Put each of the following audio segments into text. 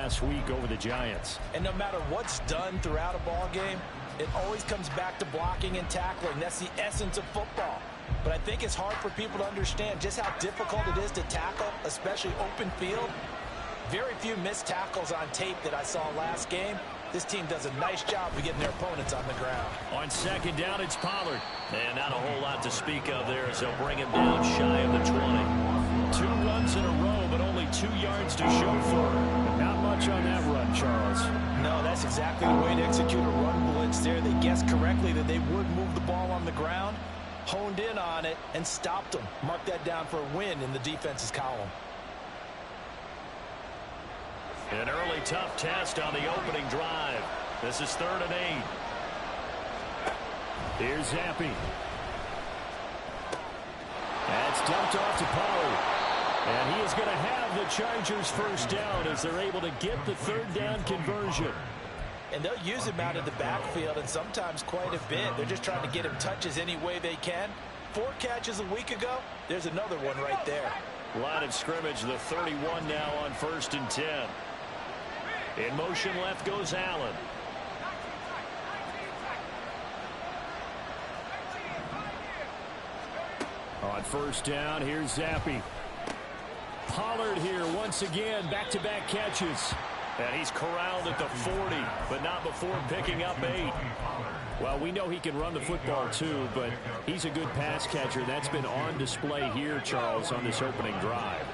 last week over the Giants. And no matter what's done throughout a ball game, it always comes back to blocking and tackling. That's the essence of football. But I think it's hard for people to understand just how difficult it is to tackle, especially open field. Very few missed tackles on tape that I saw last game. This team does a nice job of getting their opponents on the ground. On second down, it's Pollard. And not a whole lot to speak of there, so bring him down shy of the 20. 2 runs in a row, but only 2 yards to show for it. Not much on that run, Charles. No, that's exactly the way to execute a run blitz there. They guessed correctly that they would move the ball on the ground, honed in on it, and stopped them. Mark that down for a win in the defense's column. An early tough test on the opening drive. This is 3rd and 8. Here's Zappe. That's dumped off to Pollard. And he is going to have the Chargers first down as they're able to get the 3rd down conversion. And they'll use him out of the backfield, and sometimes quite a bit. They're just trying to get him touches any way they can. 4 catches a week ago. There's another one right there. Line of scrimmage, the 31 now on 1st and 10. In motion left goes Allen. On 1st down, here's Zappe. Pollard here once again, back-to-back catches. And he's corralled at the 40, but not before picking up 8. Well, we know he can run the football too, but he's a good pass catcher. That's been on display here, Charles, on this opening drive.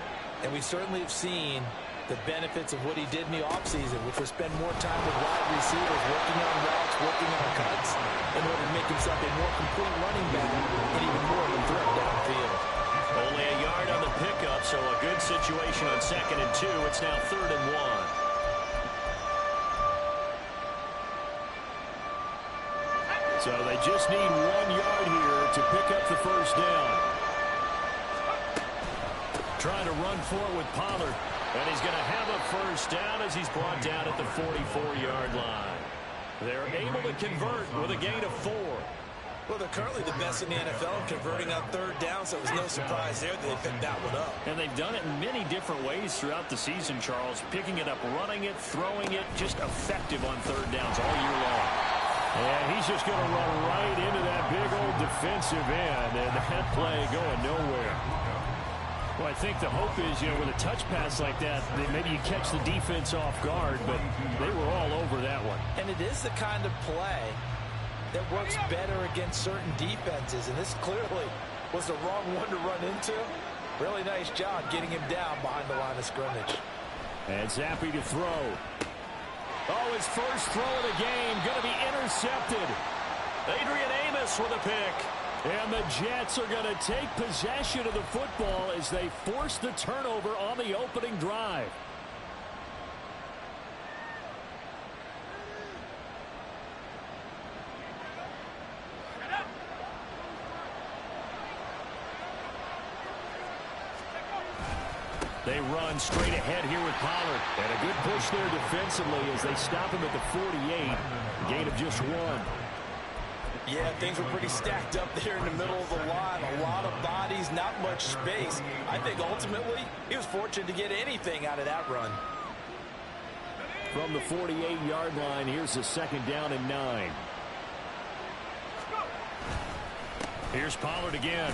And we certainly have seen the benefits of what he did in the offseason, which was spend more time with wide receivers, working on routes, working on cuts, in order to make himself a more complete running back and even more of a threat downfield. Only a yard on the pickup, so a good situation on 2nd and 2. It's now 3rd and 1. So they just need 1 yard here to pick up the first down. Trying to run for it with Pollard. And he's going to have a first down as he's brought down at the 44-yard line. They're able to convert with a gain of 4. Well, they're currently the best in the NFL in converting on 3rd down, so it was no surprise there that they picked that one up. And they've done it in many different ways throughout the season, Charles. Picking it up, running it, throwing it, just effective on 3rd downs all year long. And he's just going to run right into that big old defensive end, and that play going nowhere. Well, I think the hope is, with a touch pass like that, maybe you catch the defense off guard, but they were all over that one. And it is the kind of play that works better against certain defenses, and this clearly was the wrong one to run into. Really nice job getting him down behind the line of scrimmage. And Zappe to throw. Oh, his first throw of the game, going to be intercepted. Adrian Amos with a pick. And the Jets are going to take possession of the football as they force the turnover on the opening drive. They run straight ahead here with Pollard. And a good push there defensively as they stop him at the 48. Gain of just 1. Yeah, things were pretty stacked up there in the middle of the line. A lot of bodies, not much space. I think ultimately he was fortunate to get anything out of that run. From the 48-yard line, here's the 2nd down and 9. Here's Pollard again.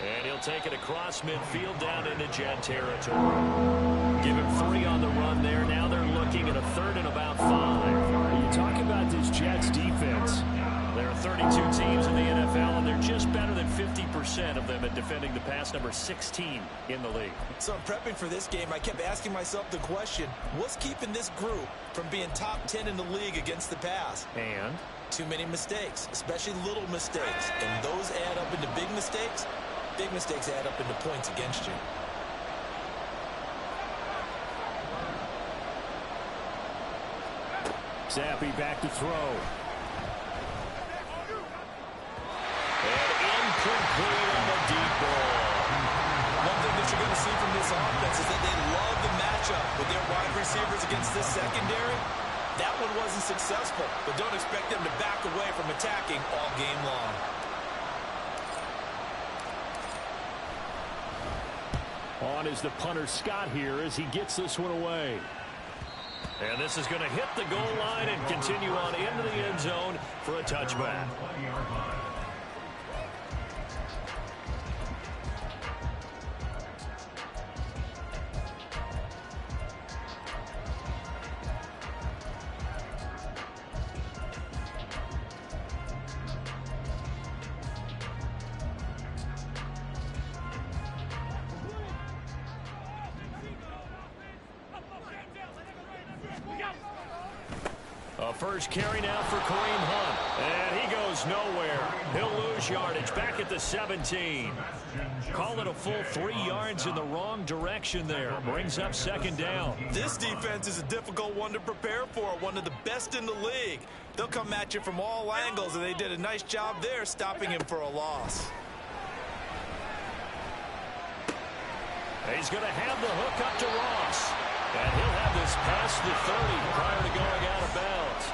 And he'll take it across midfield down into Jet territory. Give him 3 on the run there. Now they're looking at a 3rd and about 5. You talk about this Jets defense. There are 32 teams in the NFL, and they're just better than 50% of them at defending the pass, number 16 in the league. So in prepping for this game, I kept asking myself the question, what's keeping this group from being top 10 in the league against the pass? And? Too many mistakes, especially little mistakes. And those add up into big mistakes. Big mistakes add up into points against you. Zappe back to throw. And incomplete on the deep ball. One thing that you're going to see from this offense is that they love the matchup with their wide receivers against this secondary. That one wasn't successful, but don't expect them to back away from attacking all game long. On is the punter Scott here as he gets this one away. pass is going to hit the goal line and continue on into the end zone for a touchback. First carry now for Kareem Hunt. And he goes nowhere. He'll lose yardage back at the 17. Call it a full 3 yards in the wrong direction there. Brings up second down. This defense is a difficult one to prepare for. One of the best in the league. They'll come at you from all angles, and they did a nice job there stopping him for a loss. He's going to have the hook up to Ross. And he'll have this past the 30 prior to going out of bounds.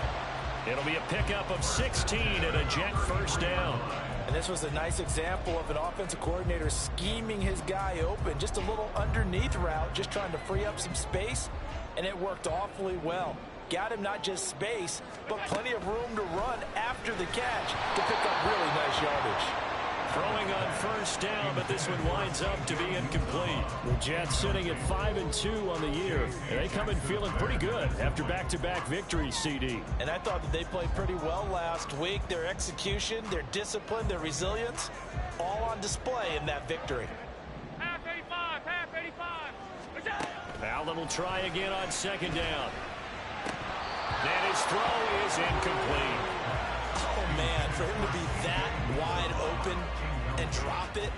It'll be a pickup of 16 and a jet first down. And this was a nice example of an offensive coordinator scheming his guy open. Just a little underneath route, just trying to free up some space. And it worked awfully well. Got him not just space, but plenty of room to run after the catch to pick up really nice yardage. Throwing on first down, but this one winds up to be incomplete. The Jets sitting at 5-2 on the year. And they come in feeling pretty good after back-to-back victories, CD. And I thought that they played pretty well last week. Their execution, their discipline, their resilience, all on display in that victory. Half 85. Allen will try again on second down. And his throw is incomplete. Oh, man, for him to be that wide open and drop it.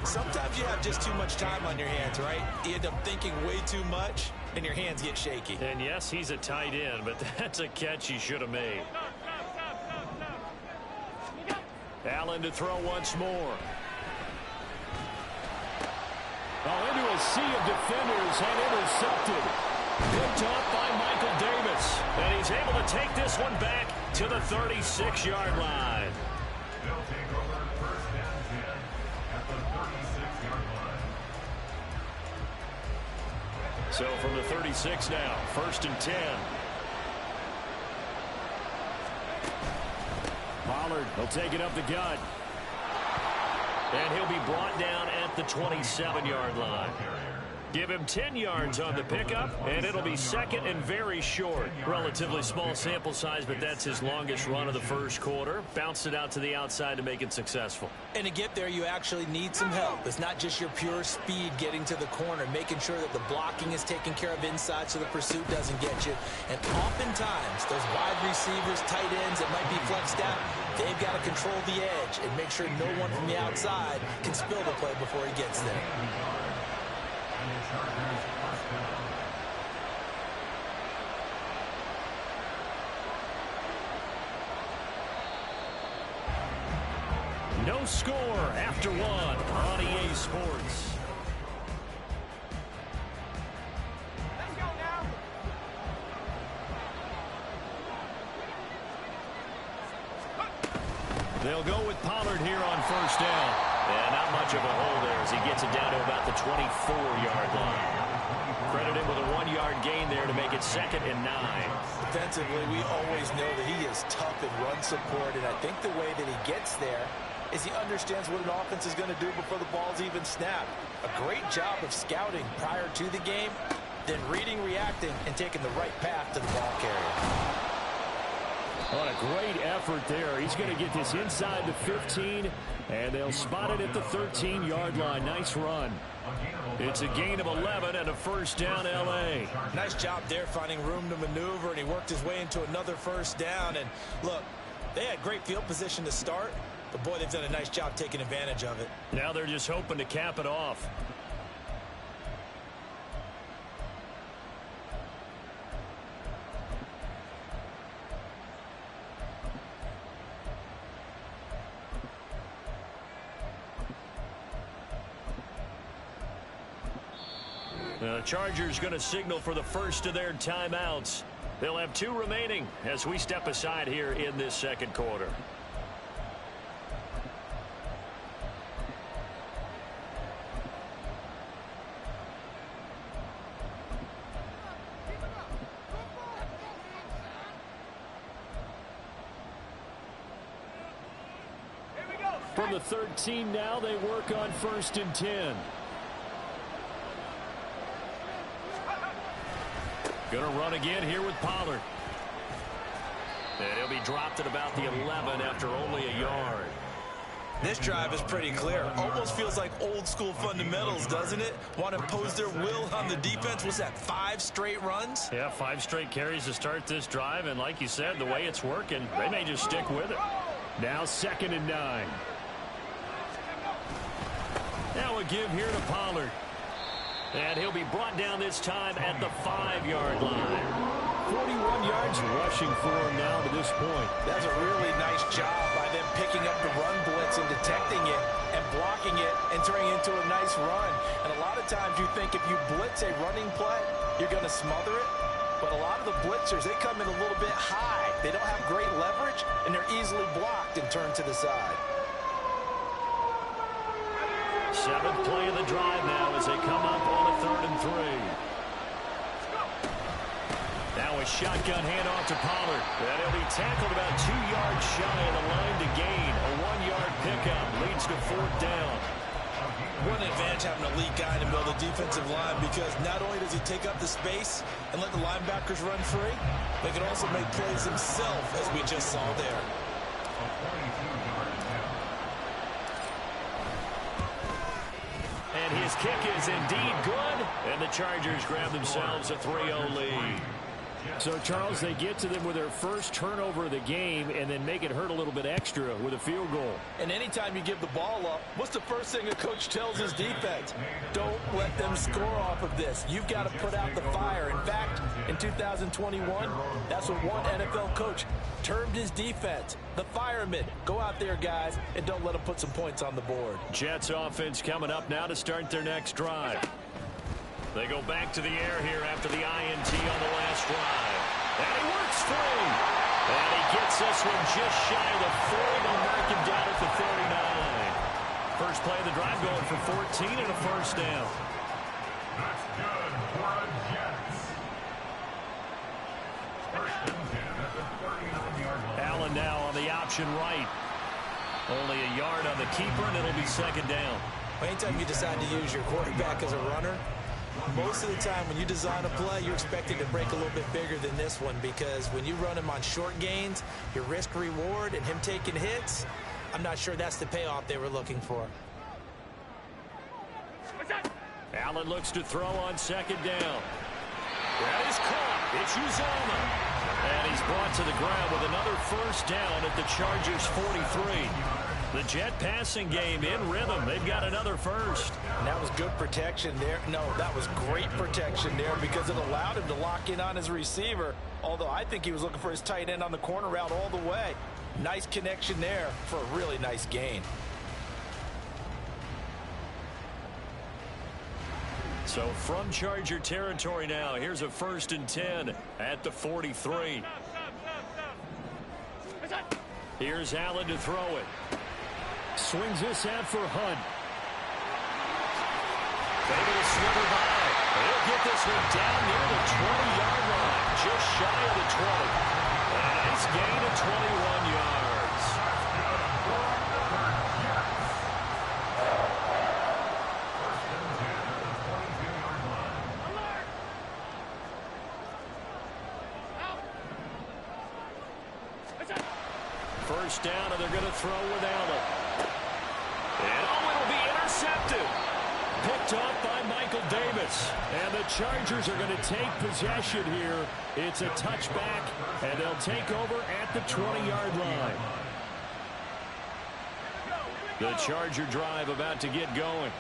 Sometimes you have just too much time on your hands, right? You end up thinking way too much, and your hands get shaky. And yes, he's a tight end, but that's a catch he should have made. Allen to throw once more. Oh, into a sea of defenders and intercepted. Picked up by Michael Davis. And he's able to take this one back to the 36-yard line. They'll take over first and 10 at the 36-yard line. So from the 36 now, first and 10. Pollard, he'll take it up the gut. And he'll be brought down at the 27-yard line. Give him 10 yards on the pickup, and it'll be second and very short. Relatively small sample size, but that's his longest run of the first quarter. Bounced it out to the outside to make it successful. And to get there, you actually need some help. It's not just your pure speed getting to the corner, making sure that the blocking is taken care of inside so the pursuit doesn't get you. And oftentimes, those wide receivers, tight ends that might be flexed out, they've got to control the edge and make sure no one from the outside can spill the play before he gets there. No score after one on EA Sports. Let's go now. They'll go with Pollard here on first down. And not much of a hole there as he gets it down to about the 24-yard line. Credit him with a 1-yard gain there to make it second and 9. Defensively, we always know that he is tough in run support, and I think the way that he gets there is he understands what an offense is going to do before the ball's even snapped. A great job of scouting prior to the game, then reading, reacting, and taking the right path to the ball carrier. What a great effort there. He's going to get this inside the 15, and they'll spot it at the 13-yard line. Nice run. It's a gain of 11 and a first down, L.A. Nice job there finding room to maneuver, and he worked his way into another first down. And look, they had great field position to start, but boy, they've done a nice job taking advantage of it. Now they're just hoping to cap it off. The Chargers going to signal for the first of their timeouts. They'll have 2 remaining as we step aside here in this second quarter. from the 13 now. They work on 1st and 10. Going to run again here with Pollard. And he'll be dropped at about the 11 after only a yard. This drive is pretty clear. Almost feels like old school fundamentals, doesn't it? Want to impose their will on the defense. Was that 5 straight runs? Yeah, 5 straight carries to start this drive. And like you said, the way it's working, they may just stick with it. Now 2nd and 9. Now a give here to Pollard. And he'll be brought down this time at the 5-yard line. 41 yards rushing for him now to this point. That's a really nice job by them picking up the run blitz and detecting it and blocking it and turning it into a nice run. And a lot of times you think if you blitz a running play, you're going to smother it. But a lot of the blitzers, they come in a little bit high. They don't have great leverage, and they're easily blocked and turned to the side. 7th play of the drive now as they come up on a 3rd and 3. Now a shotgun handoff to Pollard. And he'll be tackled about 2 yards shy of the line to gain. A 1-yard pickup leads to 4th down. One advantage having a elite guy in the middle of the defensive line, because not only does he take up the space and let the linebackers run free, but he can also make plays himself, as we just saw there. And his kick is indeed good. And the Chargers grab themselves a 3-0 lead. So, Charles, they get to them with their first turnover of the game and then make it hurt a little bit extra with a field goal. And anytime you give the ball up, what's the first thing a coach tells his defense? Don't let them score off of this. You've got to put out the fire. In fact, in 2021, that's what one NFL coach termed his defense. The firemen. Go out there, guys, and don't let them put some points on the board. Jets offense coming up now to start their next drive. They go back to the air here after the INT on the last drive. And he works free. And he gets this one just shy of the 40. They'll mark him down at the 39. First play of the drive going for 14 and a 1st down. That's good for a Jets. 1st and 10 at the 39-yard line. Allen now on the option right. Only a yard on the keeper, and it'll be 2nd down. Anytime you decide to use your quarterback as a runner, most of the time when you design a play, you're expecting to break a little bit bigger than this one, because when you run him on short gains, your risk-reward and him taking hits, I'm not sure that's the payoff they were looking for. Allen looks to throw on 2nd down. That is caught. It's Uzomah. And he's brought to the ground with another 1st down at the Chargers' 43. The Jet passing game in rhythm. They've got another 1st. And that was good protection there. No, that was great protection there, because it allowed him to lock in on his receiver, although I think he was looking for his tight end on the corner route all the way. Nice connection there for a really nice gain. So from Charger territory now, here's a 1st and 10 at the 43. Here's Allen to throw it. Swings this out for Hunt. Able to slither by. He'll get this one down near the 20-yard line, just shy of the 20. A nice gain of 21 yards. First down, and they're going to throw with Allen. And it'll be intercepted. Picked off by Michael Davis. And the Chargers are going to take possession here. It's a touchback, and they'll take over at the 20-yard line. The Charger drive about to get going.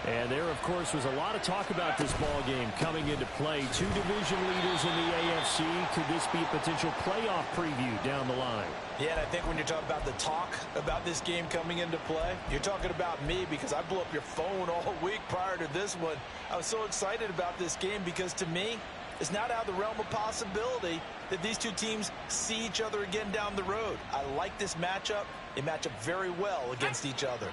And there, of course, was a lot of talk about this ball game coming into play. 2 division leaders in the AFC. Could this be a potential playoff preview down the line? Yeah, and I think when you're talking about the talk about this game coming into play, you're talking about me, because I blew up your phone all week prior to this one. I was so excited about this game because, to me, it's not out of the realm of possibility that these two teams see each other again down the road. I like this matchup. They match up very well against each other.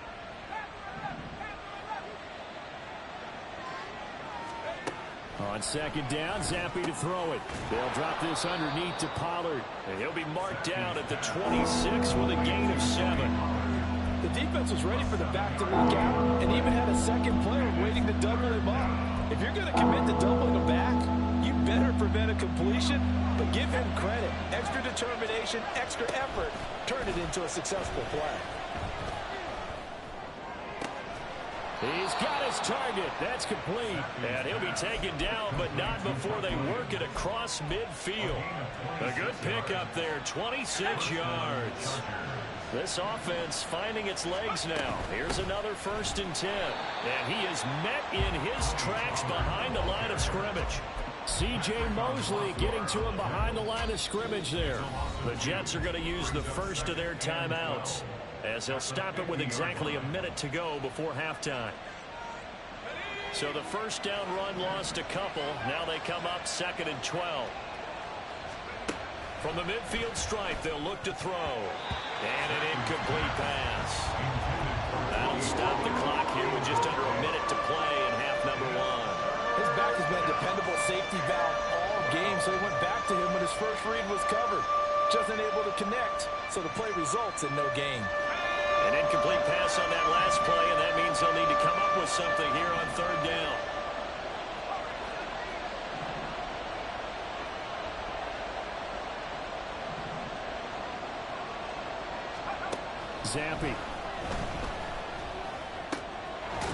On 2nd down, Zappe to throw it. They'll drop this underneath to Pollard. And he'll be marked down at the 26 with a gain of 7. The defense was ready for the back to leak out and even had a second player waiting to double him up. If you're going to commit to doubling him back, you better prevent a completion, but give him credit. Extra determination, extra effort, turn it into a successful play. He's got his target. That's complete. And he'll be taken down, but not before they work it across midfield. A good pickup there, 26 yards. This offense finding its legs now. Here's another 1st and 10. And he is met in his tracks behind the line of scrimmage. C.J. Mosley getting to him behind the line of scrimmage there. The Jets are going to use the first of their timeouts, as they'll stop it with exactly a minute to go before halftime. So the first down run lost a couple. Now they come up 2nd and 12. From the midfield stripe, they'll look to throw. And an incomplete pass. That'll stop the clock here with just under a minute to play in half number 1. His back has been a dependable safety valve all game, so he went back to him when his first read was covered. Just unable to connect, so the play results in no gain. An incomplete pass on that last play, and that means they'll need to come up with something here on 3rd down. Zampi.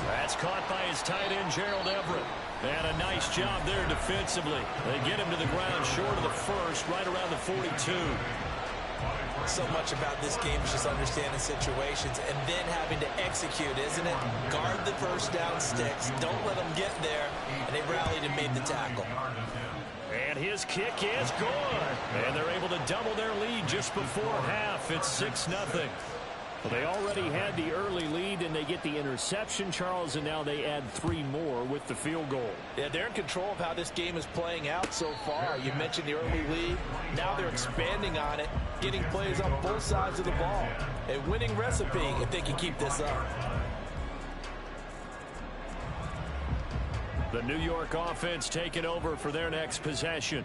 That's caught by his tight end, Gerald Everett. And a nice job there defensively. They get him to the ground short of the first, right around the 42. So much about this game is just understanding situations and then having to execute, isn't it? Guard the first down sticks. Don't let them get there. And they rallied and made the tackle. And his kick is good. And they're able to double their lead just before half. It's 6-0. Well, they already had the early lead, and they get the interception, Charles, and now they add 3 more with the field goal. Yeah, they're in control of how this game is playing out so far. You mentioned the early lead. Now they're expanding on it, getting plays on both sides of the ball. A winning recipe if they can keep this up. The New York offense taking over for their next possession.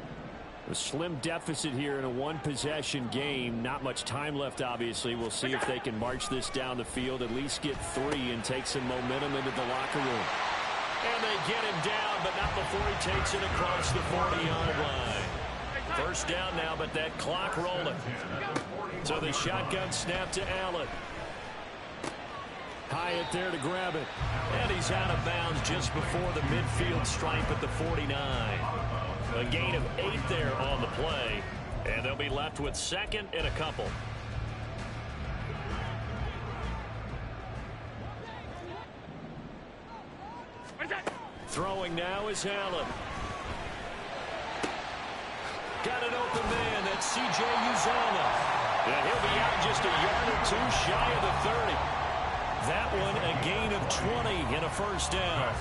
A slim deficit here in a 1-possession game. Not much time left, obviously. We'll see if they can march this down the field, at least get 3 and take some momentum into the locker room. And they get him down, but not before he takes it across the 40-yard line. First down now, but that clock rolling. So the shotgun snap to Allen. Hyatt there to grab it. And he's out of bounds just before the midfield stripe at the 49. A gain of 8 there on the play. And they'll be left with 2nd and a couple. Throwing now is Allen. Got an open man. That's C.J. Uzomah. And he'll be out just a yard or 2 shy of the 30. That one a gain of 20 and a first down.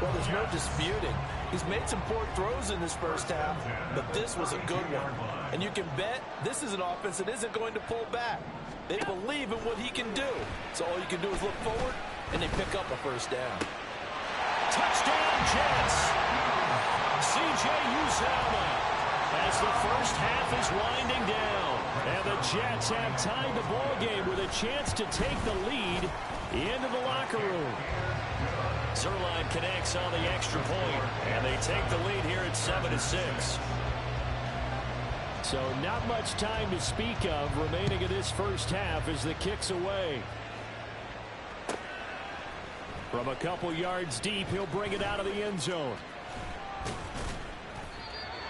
Well, there's no disputing. He's made some poor throws in this first half, but this was a good one. And you can bet this is an offense that isn't going to pull back. They believe in what he can do. So all you can do is look forward, and they pick up a first down. Touchdown, Jets. C.J. Uzomah as the first half is winding down. And the Jets have tied the ball game with a chance to take the lead into the locker room. Zuerlein connects on the extra point, and they take the lead here at 7-6. So not much time to speak of remaining in this first half as the kick's away. From a couple yards deep, he'll bring it out of the end zone.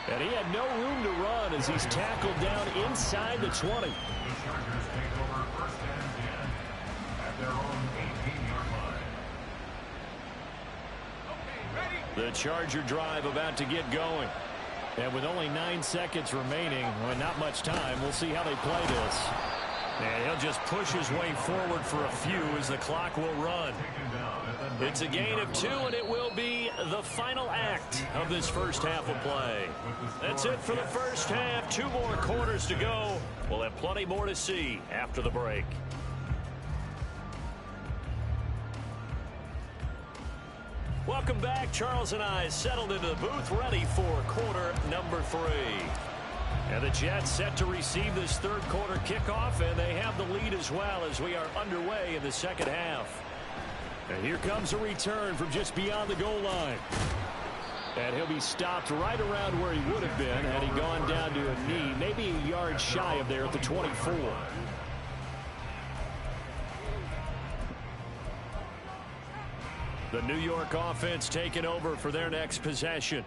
And he had no room to run as he's tackled down inside the 20. The Chargers take over 1st and 10 at their own 18-yard line. The Charger drive about to get going. And with only 9 seconds remaining, well, not much time, we'll see how they play this. And he'll just push his way forward for a few as the clock will run. It's a gain of 2, and it will be the final act of this first half of play. That's it for the first half. 2 more quarters to go. We'll have plenty more to see after the break. Welcome back. Charles and I settled into the booth, ready for quarter number 3. And the Jets set to receive this third quarter kickoff, and they have the lead as well as we are underway in the second half. And here comes a return from just beyond the goal line. And he'll be stopped right around where he would have been had he gone down to a knee, maybe a yard shy of there at the 24. The New York offense taking over for their next possession.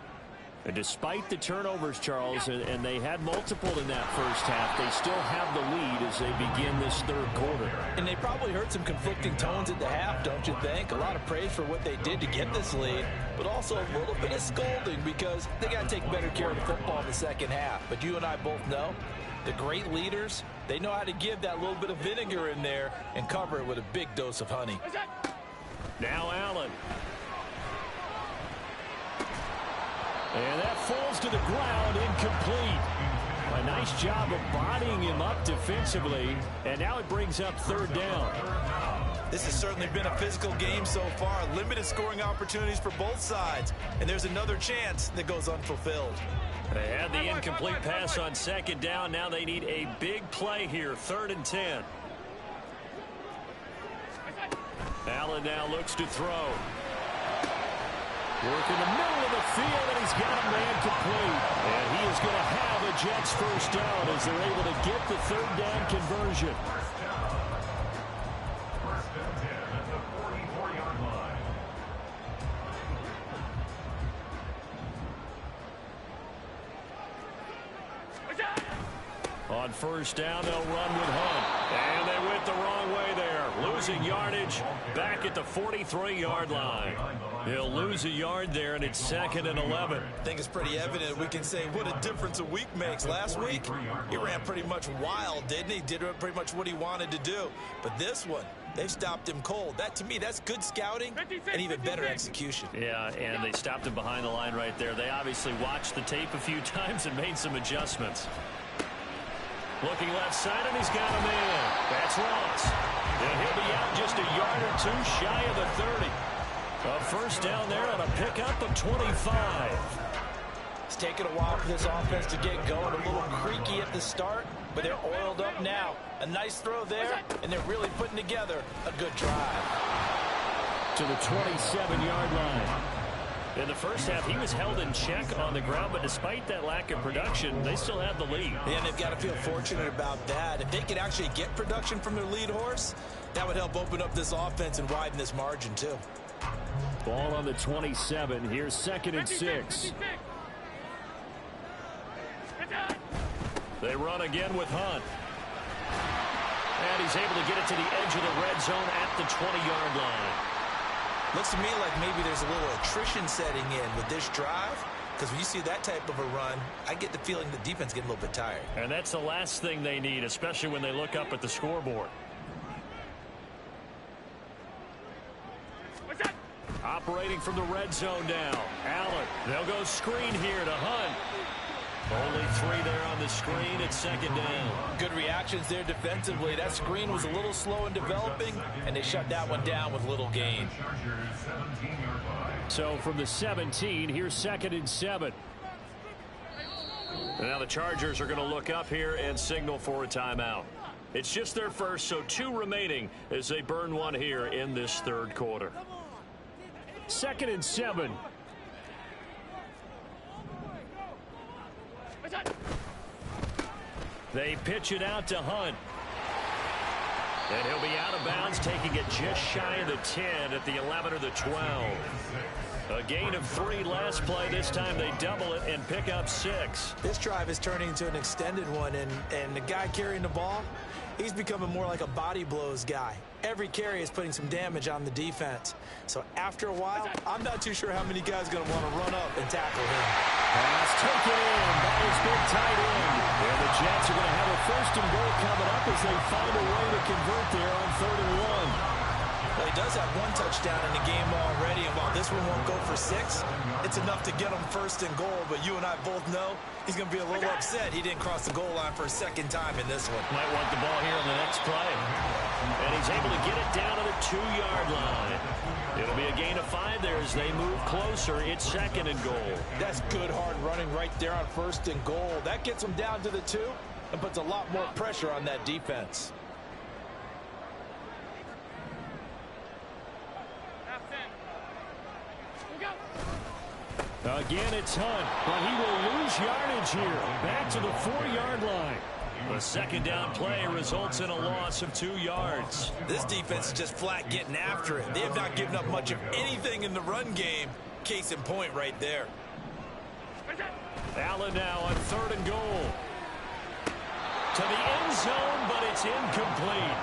And despite the turnovers, Charles, and they had multiple in that first half, they still have the lead as they begin this third quarter. And they probably heard some conflicting tones at the half, don't you think? A lot of praise for what they did to get this lead, but also a little bit of scolding because they got to take better care of the football in the second half. But you and I both know the great leaders, they know how to give that little bit of vinegar in there and cover it with a big dose of honey. Now Allen. And that falls to the ground, incomplete. A nice job of bodying him up defensively, and now it brings up third down. This has certainly been a physical game so far. Limited scoring opportunities for both sides, and there's another chance that goes unfulfilled. They had the incomplete pass on second down. Now they need a big play here, 3rd and 10. Allen now looks to throw. Work in the middle of the field, and he's got a man complete. And he is going to have a Jets first down as they're able to get the third down conversion. First and 10 at the 44-yard line. On first down, they'll run with Hunt. And they went the wrong way there. Losing yardage back at the 43-yard line. He'll lose a yard there, and it's 2nd and 11. I think it's pretty evident we can say what a difference a week makes. Last week, he ran pretty much wild, didn't he? Did pretty much what he wanted to do. But this one, they've stopped him cold. That, to me, that's good scouting and even better execution. Yeah, and they stopped him behind the line right there. They obviously watched the tape a few times and made some adjustments. Looking left side, and he's got a man. That's Ross. And he'll be out just a yard or two shy of the 30. A first down there on a pickup of 25. It's taken a while for this offense to get going. A little creaky at the start, but they're oiled up now. A nice throw there, and they're really putting together a good drive. To the 27-yard line. In the first half, he was held in check on the ground, but despite that lack of production, they still have the lead. Yeah, and they've got to feel fortunate about that. If they could actually get production from their lead horse, that would help open up this offense and widen this margin, too. Ball on the 27. Here's 2nd and 6. They run again with Hunt. And he's able to get it to the edge of the red zone at the 20-yard line. Looks to me like maybe there's a little attrition setting in with this drive, because when you see that type of a run, I get the feeling the defense getting a little bit tired. And that's the last thing they need, especially when they look up at the scoreboard. Operating from the red zone now. Allen. They'll go screen here to Hunt. Only 3 there on the screen at 2nd down. Good reactions there defensively. That screen was a little slow in developing, and they shut that one down with little gain. So from the 17, here's 2nd and 7. And now the Chargers are going to look up here and signal for a timeout. It's just their first, so 2 remaining as they burn one here in this third quarter. 2nd and 7. They pitch it out to Hunt. And he'll be out of bounds, taking it just shy of the 10 at the 11 or the 12. A gain of 3 last play. This time they double it and pick up 6. This drive is turning into an extended one, and the guy carrying the ball, he's becoming more like a body blows guy. Every carry is putting some damage on the defense. So after a while, I'm not too sure how many guys are going to want to run up and tackle him. Pass taken in by his big tight end. And the Jets are going to have a 1st and goal coming up as they find a way to convert there on 3rd and 1. Well, he does have one touchdown in the game already, and while this one won't go for 6, it's enough to get him first and goal. But you and I both know he's going to be a little upset he didn't cross the goal line for a second time in this one. Might want the ball here on the next play. And he's able to get it down to the 2-yard line. It'll be a gain of 5 there as they move closer. It's 2nd and goal. That's good hard running right there on 1st and goal. That gets him down to the 2 and puts a lot more pressure on that defense. Again, it's Hunt, but he will lose yardage here. Back to the 4-yard line. The 2nd down play results in a loss of 2 yards. This defense is just flat getting after it. They have not given up much of anything in the run game. Case in point right there. Allen now on 3rd and goal. To the end zone, but it's incomplete.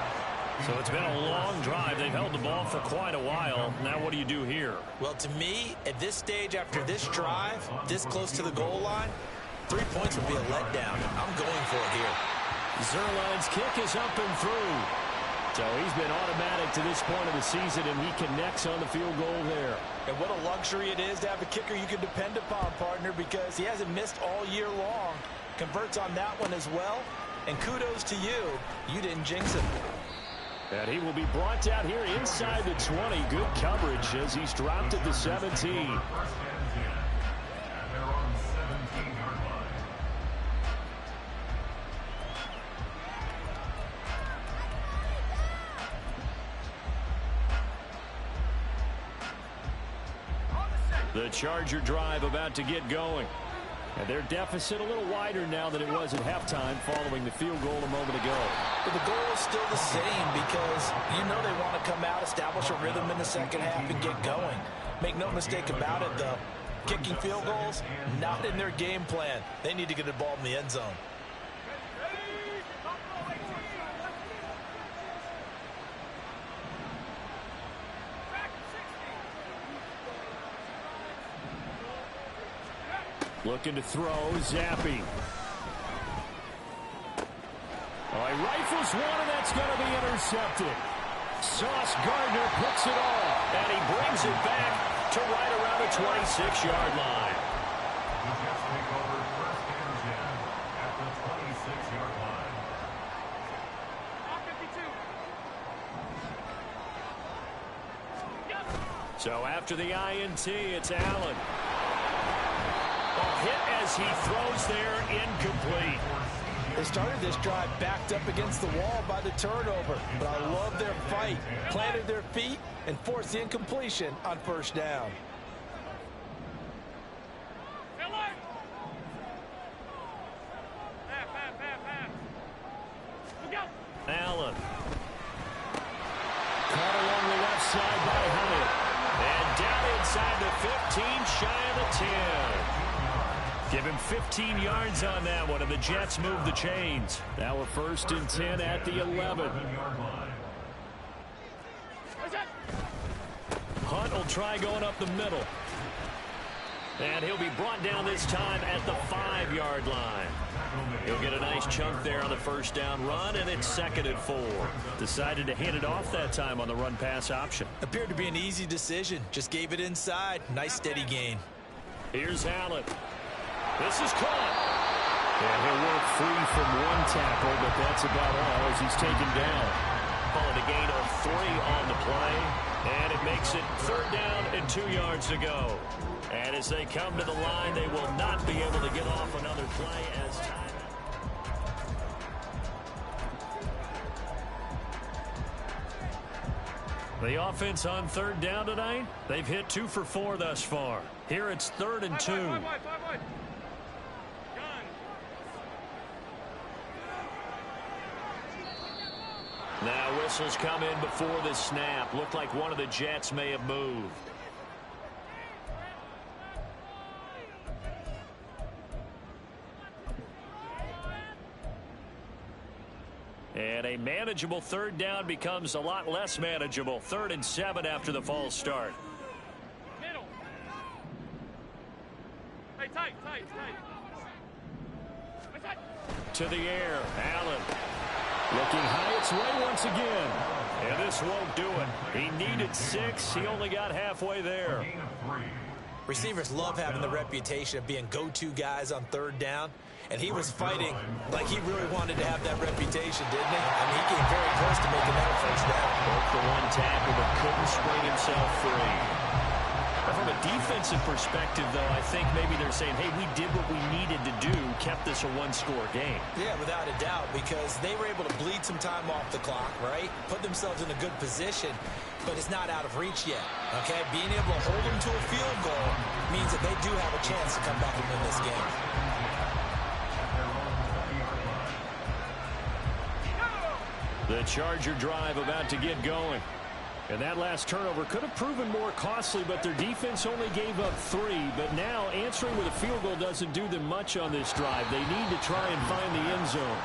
So it's been a long drive. They've held the ball for quite a while. Now what do you do here? Well, to me, at this stage after this drive, this close to the goal line, 3 points would be a letdown. I'm going for it here. Zuerlein's kick is up and through. So he's been automatic to this point of the season, and he connects on the field goal there. And what a luxury it is to have a kicker you can depend upon, partner, because he hasn't missed all year long. Converts on that one as well. And kudos to you. You didn't jinx him. And he will be brought down here inside the 20. Good coverage as he's dropped at the 17. First and 10 at their own 17-yard line. The Charger drive about to get going. And their deficit a little wider now than it was at halftime following the field goal a moment ago. But the goal is still the same because you know they want to come out, establish a rhythm in the second half, and get going. Make no mistake about it, though. Kicking field goals, not in their game plan. They need to get the ball in the end zone. Looking to throw, Zappe. Oh, he rifles one, and that's going to be intercepted. Sauce Gardner picks it off, and he brings it back to right around the 26-yard line. The Jets take over first and 10 at the 26-yard line. So after the INT, it's Allen. Hit as he throws there, incomplete. They started this drive backed up against the wall by the turnover, but I love their fight. Planted their feet and forced the incompletion on 1st down. Allen. Caught along the left side by Hyatt. And down inside the 15, shy of the 10. Give him 15 yards on that one, and the Jets move the chains. Now we're 1st and 10 at the 11. Hunt will try going up the middle. And he'll be brought down this time at the 5-yard line. He'll get a nice chunk there on the 1st down run, and it's 2nd and 4. Decided to hand it off that time on the run-pass option. Appeared to be an easy decision. Just gave it inside. Nice steady gain. Here's Allen. This is caught. And he'll work free from one tackle, but that's about all as he's taken down. Calling a gain of 3 on the play. And it makes it 3rd down and 2 yards to go. And as they come to the line, they will not be able to get off another play as time. The offense on 3rd down tonight, they've hit 2 for 4 thus far. Here it's 3rd and 2. Now whistles come in before the snap. Looked like one of the Jets may have moved. And a manageable 3rd down becomes a lot less manageable. 3rd and 7 after the false start. Middle. Hey, tight. To the air, Allen. Looking high its way once again. And this won't do it. He needed 6. He only got halfway there. Gain of 3. Receivers love having the reputation of being go-to guys on third down, and he was fighting like he really wanted to have that reputation, didn't he? I mean, he came very close to making that a first down. Broke the one tackle, but couldn't spring himself free. But from a defensive perspective, though, I think maybe they're saying, hey, we did what we needed to do, kept this a one-score game. Yeah, without a doubt, because they were able to bleed some time off the clock, right? Put themselves in a good position, but it's not out of reach yet, okay? Being able to hold them to a field goal means that they do have a chance to come back and win this game. The Charger drive about to get going. And that last turnover could have proven more costly, but their defense only gave up 3. But now answering with a field goal doesn't do them much on this drive. They need to try and find the end zone.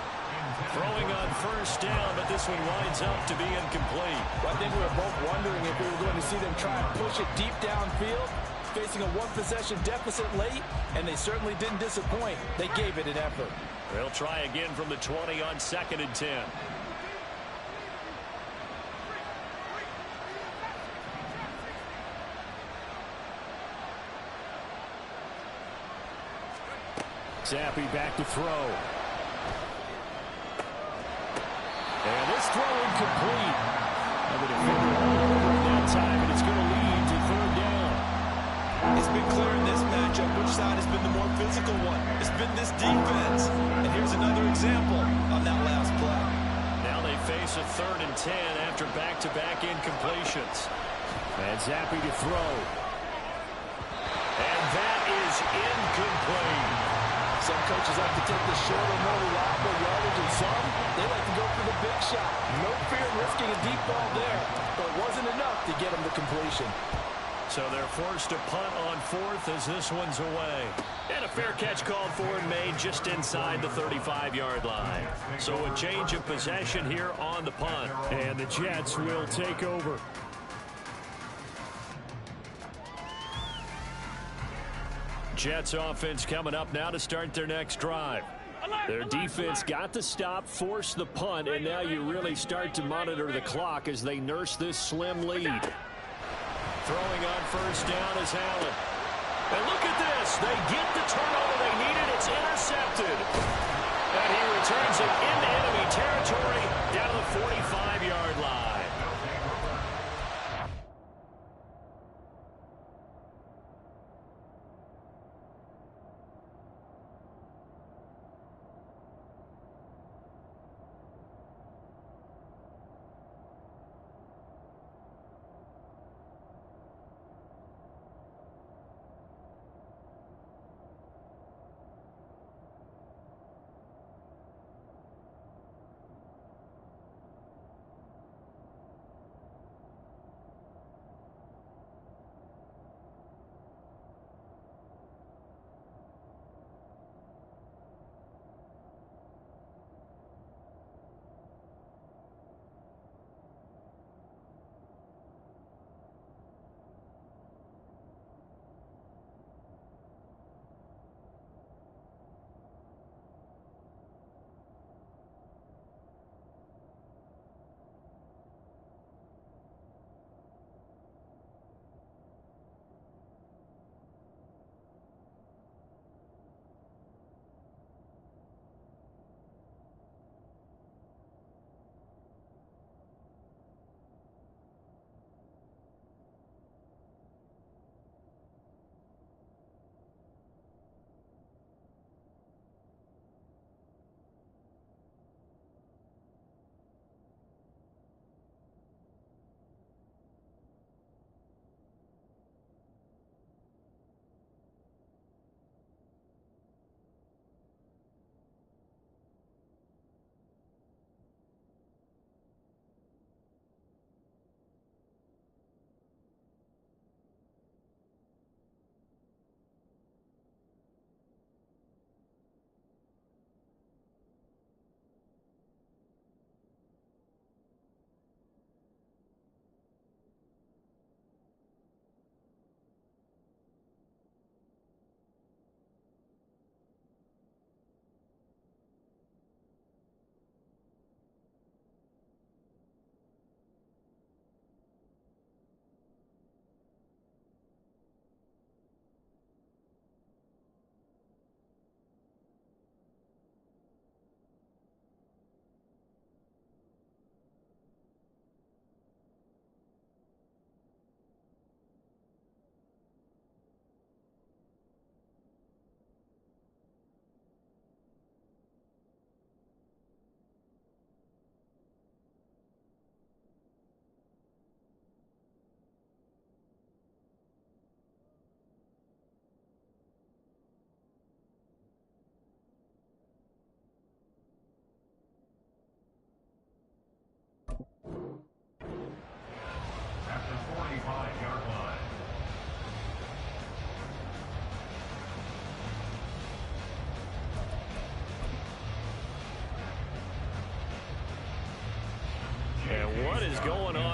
Throwing on first down, but this one winds up to be incomplete. Well, I think we were both wondering if we were going to see them try and push it deep downfield, facing a one-possession deficit late, and they certainly didn't disappoint. They gave it an effort. They'll try again from the 20 on 2nd and 10. Zappe back to throw. And this throw incomplete. And the defender over that time, and it's going to lead to 3rd down. It's been clear in this matchup which side has been the more physical one. It's been this defense. And here's another example on that last play. Now they face a 3rd and 10 after back-to-back incompletions. And Zappe to throw. And that is incomplete. Some coaches like to take the shorter, more reliable yardage, and some, they like to go for the big shot. No fear in risking a deep ball there, but it wasn't enough to get them to completion. So they're forced to punt on 4th as this one's away. And a fair catch called for and made just inside the 35-yard line. So a change of possession here on the punt. And the Jets will take over. Jets offense coming up now to start their next drive. Their defense got the stop, forced the punt, and now you really start to monitor the clock as they nurse this slim lead. Throwing on first down is Allen. And look at this. They get the turnover they needed. It's intercepted. And he returns it into enemy territory down to the 45-yard line.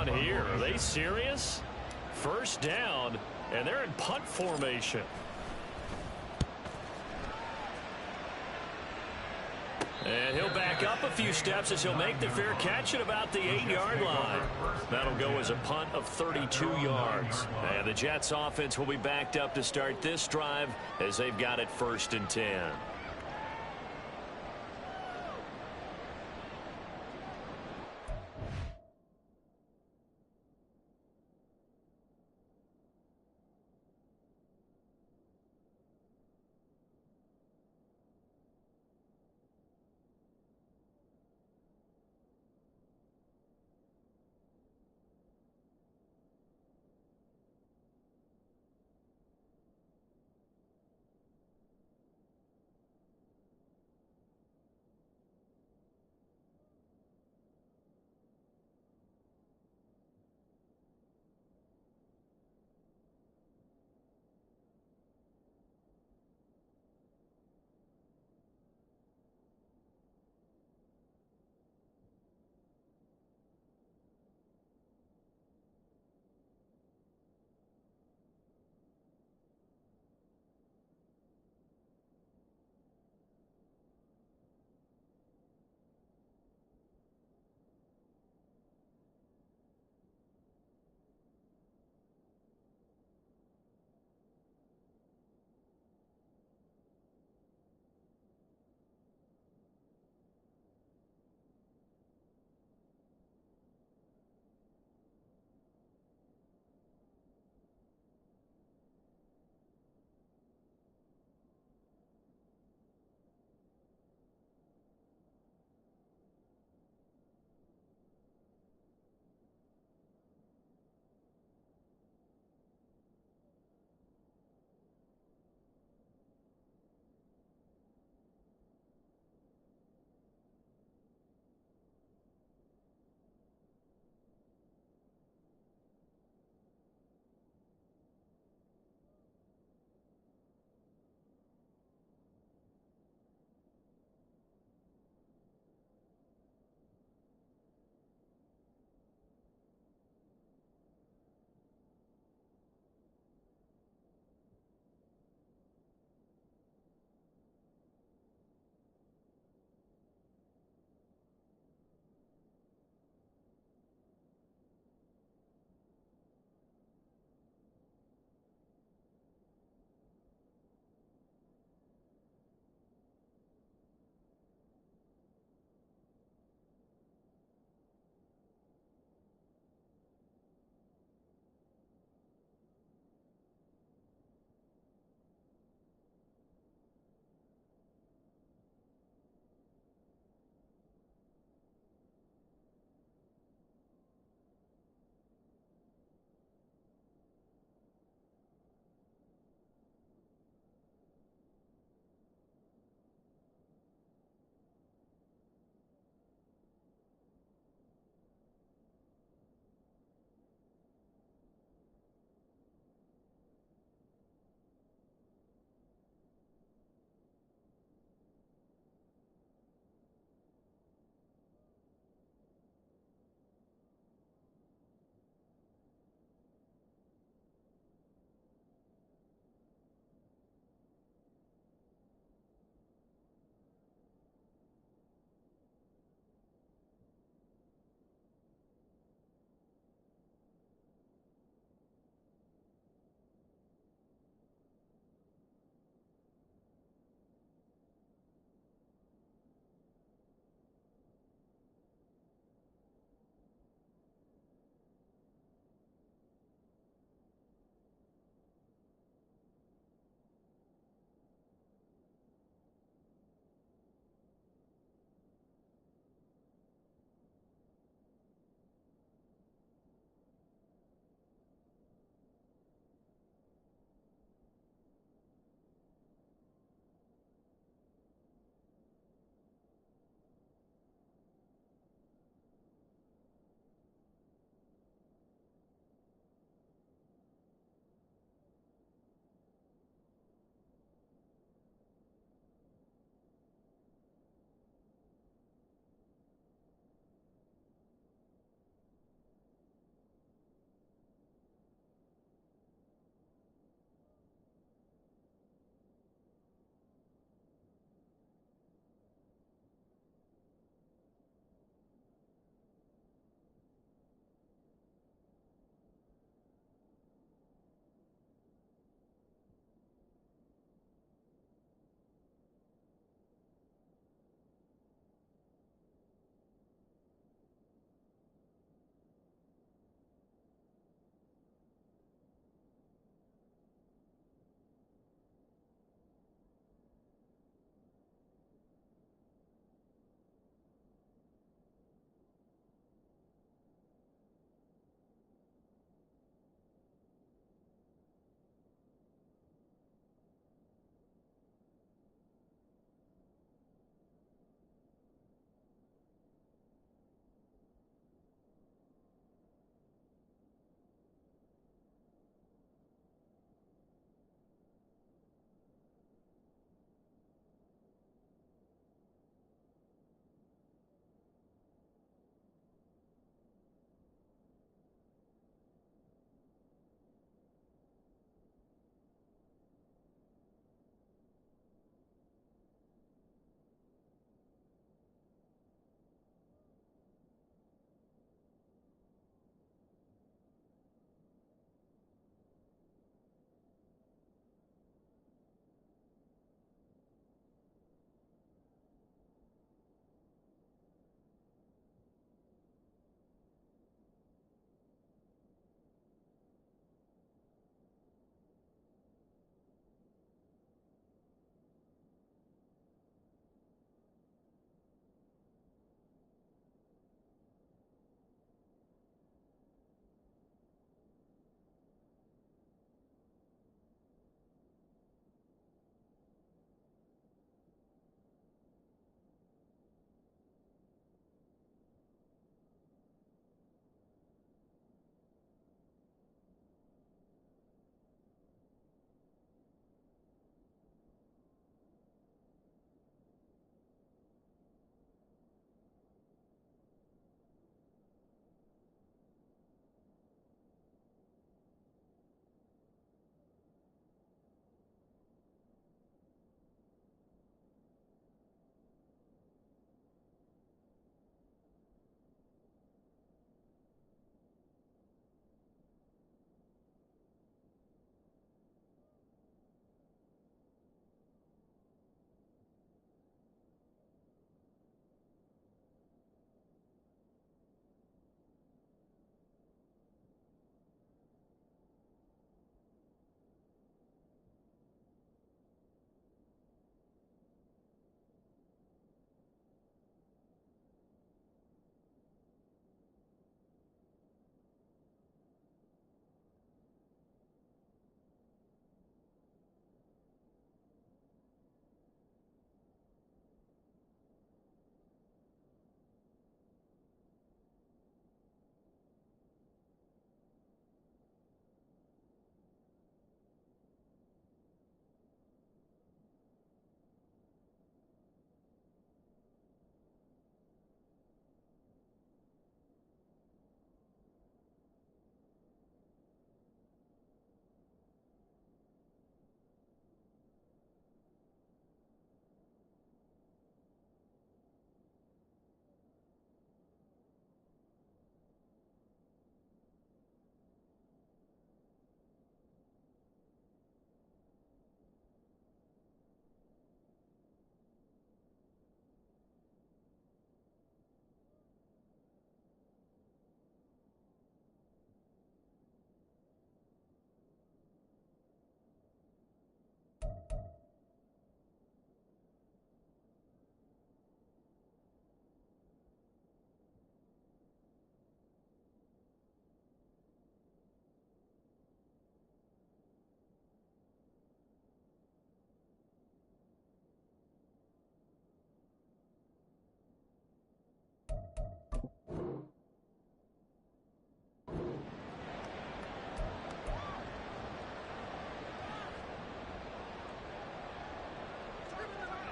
on here? Are they serious? First down, and they're in punt formation. And he'll back up a few steps as he'll make the fair catch at about the 8-yard line. That'll go as a punt of 32 yards. And the Jets offense will be backed up to start this drive as they've got it 1st and 10.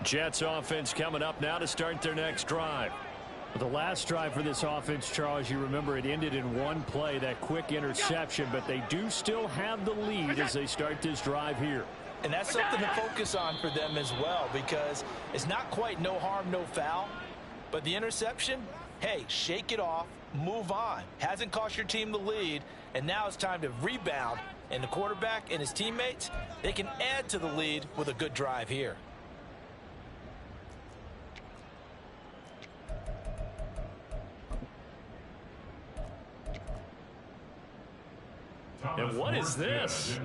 Jets offense coming up now to start their next drive. The last drive for this offense, Charles, you remember it ended in one play, that quick interception, but they do still have the lead as they start this drive here. And that's something to focus on for them as well, because it's not quite no harm, no foul, but the interception, hey, shake it off, move on. Hasn't cost your team the lead, and now it's time to rebound, and the quarterback and his teammates, they can add to the lead with a good drive here. And what is this?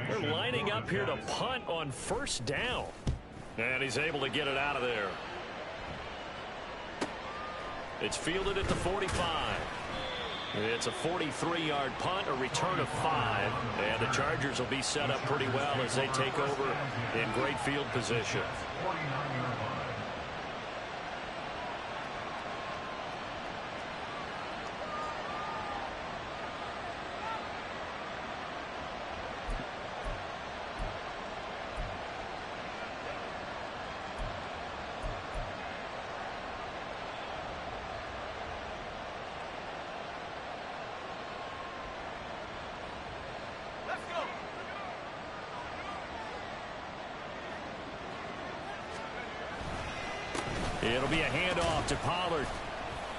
They're lining up here to punt on first down. And he's able to get it out of there. It's fielded at the 45. It's a 43-yard punt, a return of 5. And the Chargers will be set up pretty well as they take over in great field position. 49-yard line. It'll be a handoff to Pollard.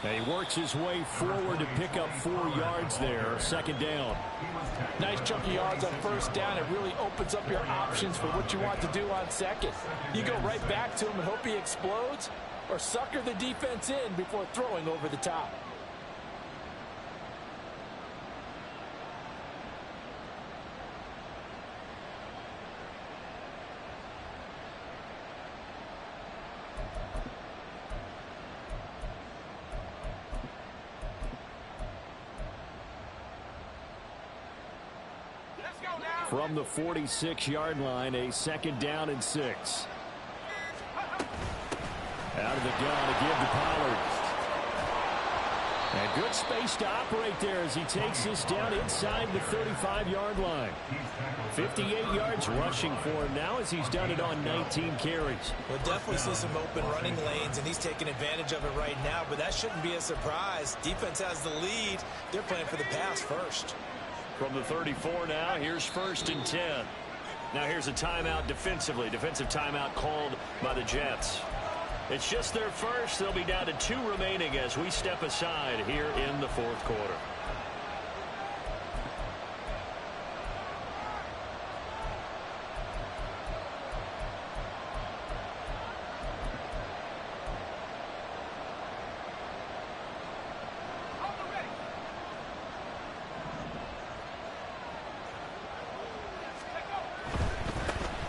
And he works his way forward to pick up 4 yards there. Second down. Nice chunk of yards on first down. It really opens up your options for what you want to do on second. You go right back to him and hope he explodes, or sucker the defense in before throwing over the top. From the 46-yard line, a second down and 6. Out of the gun to give to Pollard. And good space to operate there as he takes this down inside the 35-yard line. 58 yards rushing for him now as he's done it on 19 carries. We'll definitely see some open running lanes, and he's taking advantage of it right now, but that shouldn't be a surprise. Defense has the lead. They're playing for the pass first. From the 34 now, here's first and 10. Now here's a timeout defensively. Defensive timeout called by the Jets. It's just their first. They'll be down to 2 remaining as we step aside here in the fourth quarter.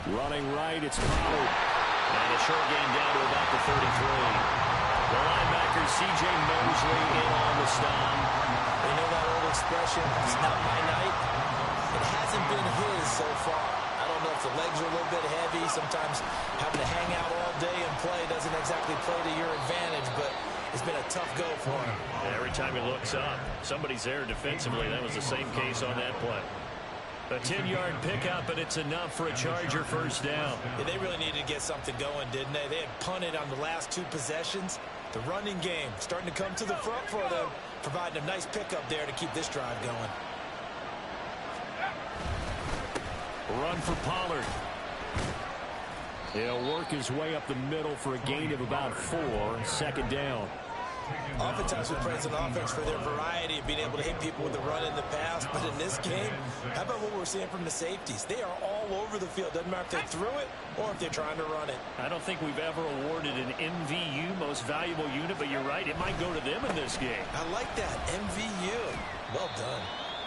Running right, it's Pollard. And a short gain down to about the 33. The linebacker, C.J. Mosley, in on the stop. You know that old expression, it's not my night? It hasn't been his so far. I don't know if the legs are a little bit heavy. Sometimes having to hang out all day and play doesn't exactly play to your advantage, but it's been a tough go for him. Every time he looks up, somebody's there defensively. That was the same case on that play. A 10-yard pickup, but it's enough for a Charger first down. Yeah, they really needed to get something going, didn't they? They had punted on the last 2 possessions. The running game starting to come to the front for them, providing a nice pickup there to keep this drive going. Run for Pollard. He'll work his way up the middle for a gain of about 4. Second down. Oftentimes we praise an offense for their variety of being able to hit people with the run in the pass, but in this game, how about what we're seeing from the safeties? They are all over the field. Doesn't matter if they threw it or if they're trying to run it. I don't think we've ever awarded an MVU, most valuable unit, but you're right, it might go to them in this game. I like that, MVU. Well done.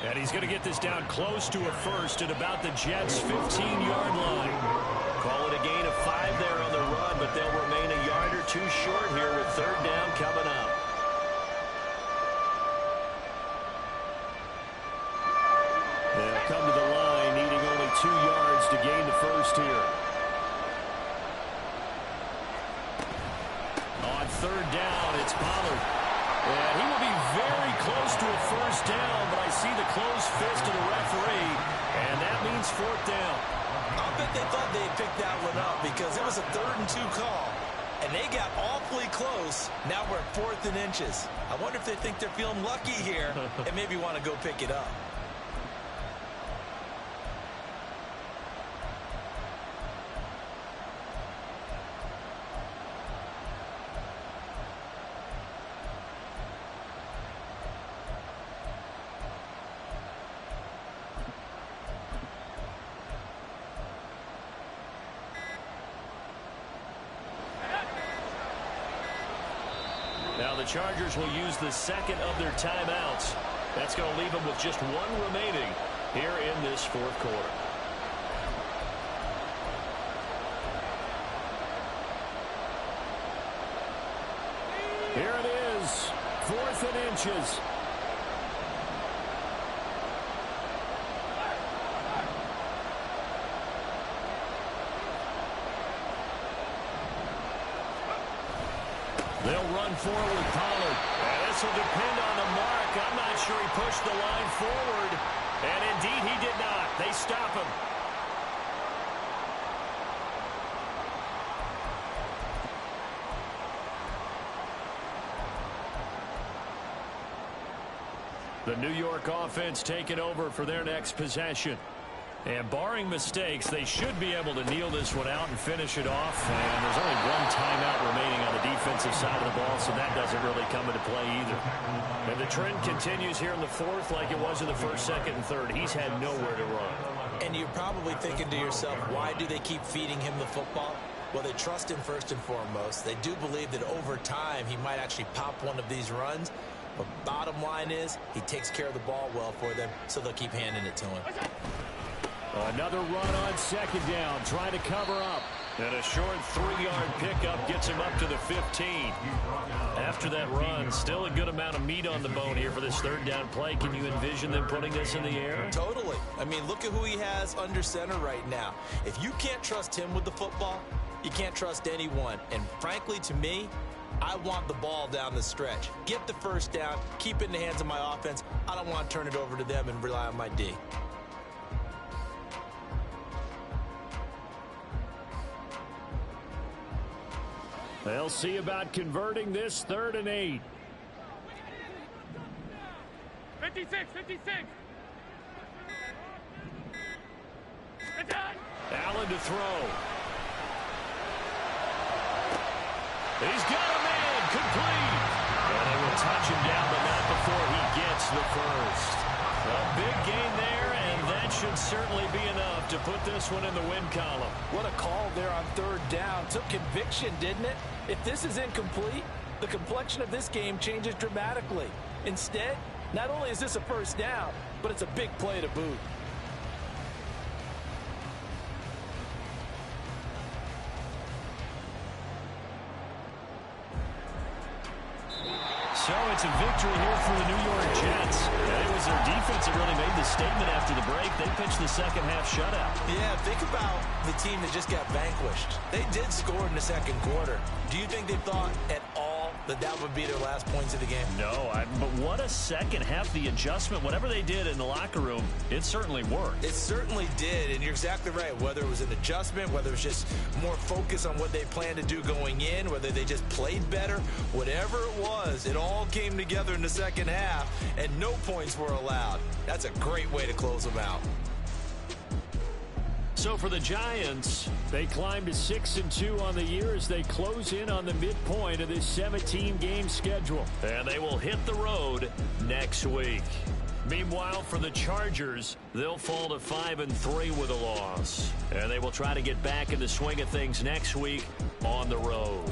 And he's going to get this down close to a first at about the Jets' 15-yard line. Call it a gain of 5 there on the run, but they'll remain a yard or 2 short here with third down coming up. They'll come to the line, needing only 2 yards to gain the first here. On third down, it's Pollard. And he will be very close to a first down, but I see the closed fist of the referee, and that means fourth down. I'll bet they thought they'd pick that one up because it was a 3rd and 2 call, and they got awfully close. Now we're at 4th and inches. I wonder if they think they're feeling lucky here and maybe want to go pick it up. Now the Chargers will use the second of their timeouts. That's going to leave them with just one remaining here in this fourth quarter. Here it is, 4th and inches. They'll run forward with Pollard. And this will depend on the mark. I'm not sure he pushed the line forward. And indeed he did not. They stop him. The New York offense taking over for their next possession. And barring mistakes, they should be able to kneel this one out and finish it off. And there's only one timeout remaining on the defensive side of the ball, so that doesn't really come into play either. And the trend continues here in the fourth like it was in the first, second, and third. He's had nowhere to run. And you're probably thinking to yourself, why do they keep feeding him the football? Well, they trust him first and foremost. They do believe that over time he might actually pop one of these runs. But bottom line is he takes care of the ball well for them, so they'll keep handing it to him. Another run on second down, trying to cover up. And a short 3-yard pickup gets him up to the 15. After that run, still a good amount of meat on the bone here for this third down play. Can you envision them putting this in the air? Totally. I mean, look at who he has under center right now. If you can't trust him with the football, you can't trust anyone. And frankly, to me, I want the ball down the stretch. Get the first down, keep it in the hands of my offense. I don't want to turn it over to them and rely on my D. They'll see about converting this 3rd and 8. 56, 56. It's done. Allen to throw. He's got a man complete. And they will touch him down, but not before he gets the first. A big gain there, and that should certainly be enough to put this one in the win column. What a call there on third down. Took conviction, didn't it? If this is incomplete, the complexion of this game changes dramatically. Instead, not only is this a first down, but it's a big play to boot. So it's a victory here for the New York Jets. And it was their defense that really made the statement after the break. They pitched the second half shutout. Yeah, think about the team that just got vanquished. They did score in the second quarter. Do you think they thought at all that that would be their last points of the game? No, but what a second half. The adjustment, whatever they did in the locker room, it certainly worked. It certainly did, and you're exactly right. Whether it was an adjustment, whether it was just more focus on what they planned to do going in, whether they just played better, whatever it was, it all came together in the second half, and no points were allowed. That's a great way to close them out. So for the Giants, they climb to 6-2 on the year as they close in on the midpoint of this 17-game schedule. And they will hit the road next week. Meanwhile, for the Chargers, they'll fall to 5-3 with a loss. And they will try to get back in the swing of things next week on the road.